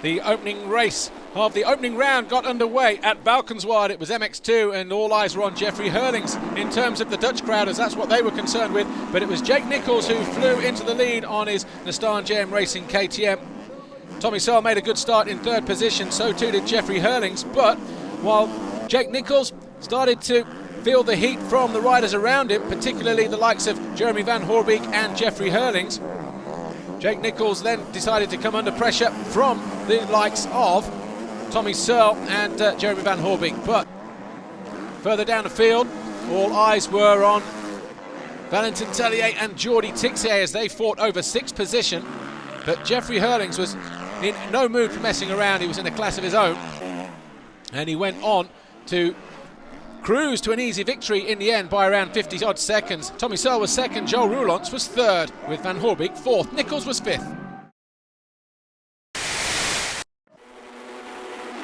The opening race of the opening round got underway at Valkenswaard. It was MX2 and all eyes were on Jeffrey Hurlings in terms of the Dutch crowd, as that's what they were concerned with. But it was Jake Nichols who flew into the lead on his Nissan JM Racing KTM. Tommy Searle made a good start in third position, so too did Jeffrey Hurlings. But while Jake Nichols started to feel the heat from the riders around him, particularly the likes of Jeremy Van Hoorbeek and Jeffrey Hurlings, Jake Nichols then decided to come under pressure from the likes of Tommy Searle and Jeremy Van Hoorbeek. But further down the field, all eyes were on Valentin Tellier and Jordi Tixier as they fought over sixth position. But Jeffrey Hurlings was in no mood for messing around. He was in a class of his own, and he went on to cruise to an easy victory in the end by around 50 odd seconds. Tommy Searle was second, Joel Roelants was third, with Van Hoorbeek fourth, Nichols was fifth.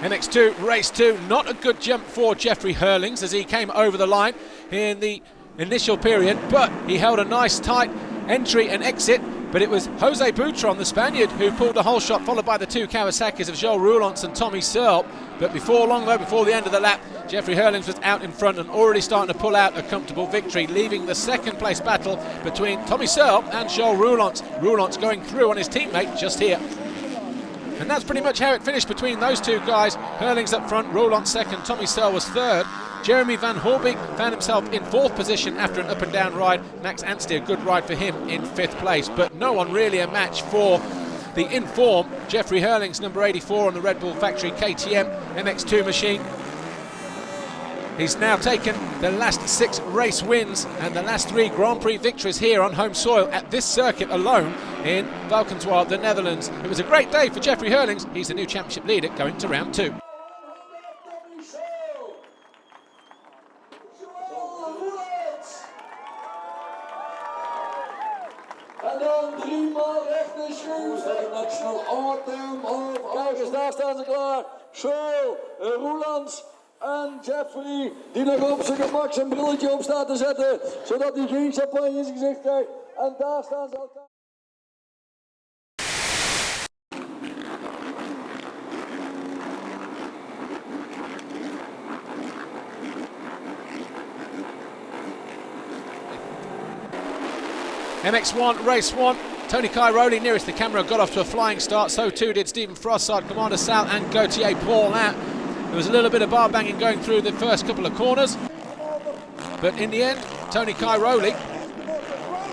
MX2 race 2, not a good jump for Jeffrey Hurlings as he came over the line in the initial period, but he held a nice tight entry and exit. But it was Jose Boutron, the Spaniard, who pulled the whole shot, followed by the two Kawasaki's of Joel Roelants and Tommy Searle. But before long, though, before the end of the lap, Jeffrey Hurlings was out in front and already starting to pull out a comfortable victory, leaving the second place battle between Tommy Searle and Joel Roelants. Roelants going through on his teammate just here. And that's pretty much how it finished between those two guys. Hurlings up front, Roelants second, Tommy Searle was third. Jeremy Van Hoorbeek found himself in fourth position after an up and down ride. Max Anstey, a good ride for him, in fifth place. But no one really a match for the in-form Jeffrey Hurlings, number 84 on the Red Bull Factory KTM MX2 machine. He's now taken the last 6 race wins and the last 3 Grand Prix victories here on home soil at this circuit alone in Valkenswaard, the Netherlands. It was a great day for Jeffrey Hurlings. He's the new championship leader going to round 2. En dan 3 maal rechte shoes. De national anthem of... Kijk eens, daar staan ze klaar. Searle, Roelants en Jeffrey, die nog op zijn gemak zijn brilletje op staat te zetten, zodat hij geen champagne in zijn gezicht krijgt. En daar staan ze elkaar. MX1 race 1, Tony Cairoli nearest the camera got off to a flying start, so too did Stephen Frossard, Commander Sal and Gauthier Paulin. There was a little bit of bar banging going through the first couple of corners, but in the end Tony Cairoli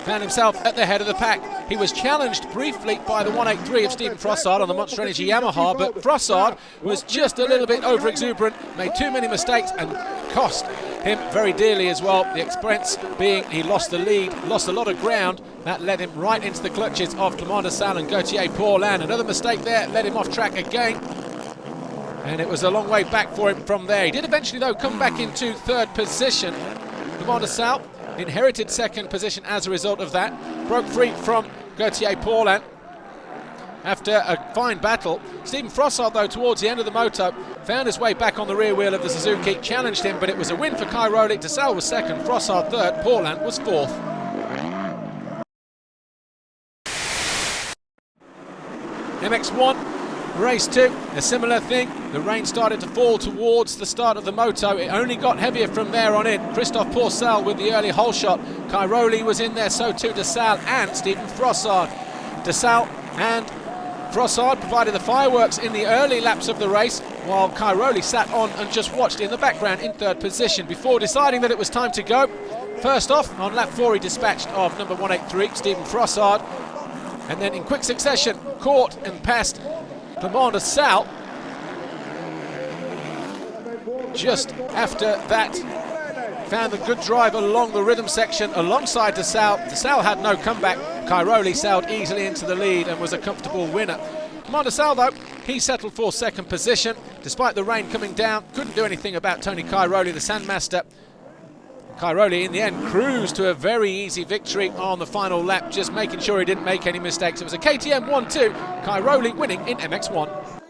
found himself at the head of the pack. He was challenged briefly by the 183 of Stephen Frossard on the Monster Energy Yamaha, but Frossard was just a little bit over exuberant, made too many mistakes and cost him very dearly as well. The expense being he lost the lead, lost a lot of ground. That led him right into the clutches of Commander Sal and Gauthier Paulin. Another mistake there led him off track again, and it was a long way back for him from there. He did eventually though come back into third position. Commander Sal inherited second position as a result of that, broke free from Gauthier Paulin after a fine battle. Stephen Frossard though towards the end of the moto found his way back on the rear wheel of the Suzuki, challenged him, but it was a win for Cairoli. Sal was second, Frossard third, Paulin was fourth. MX1 race 2, a similar thing. The rain started to fall towards the start of the moto. It only got heavier from there on in. Christophe Pourcel with the early hole shot. Cairoli was in there, so too Sal and Stephen Frossard. Sal and Frossard provided the fireworks in the early laps of the race, while Cairoli sat on and just watched in the background in third position before deciding that it was time to go. First off, on lap 4 he dispatched of number 183, Stephen Frossard, and then in quick succession caught and passed Commander Sal. Just after that, found a good drive along the rhythm section alongside Sal. Sal had no comeback. Cairoli sailed easily into the lead and was a comfortable winner. Commander Sal though, he settled for second position despite the rain coming down. Couldn't do anything about Tony Cairoli, the Sandmaster. Cairoli in the end cruised to a very easy victory on the final lap, just making sure he didn't make any mistakes. It was a KTM 1-2, Cairoli winning in MX1.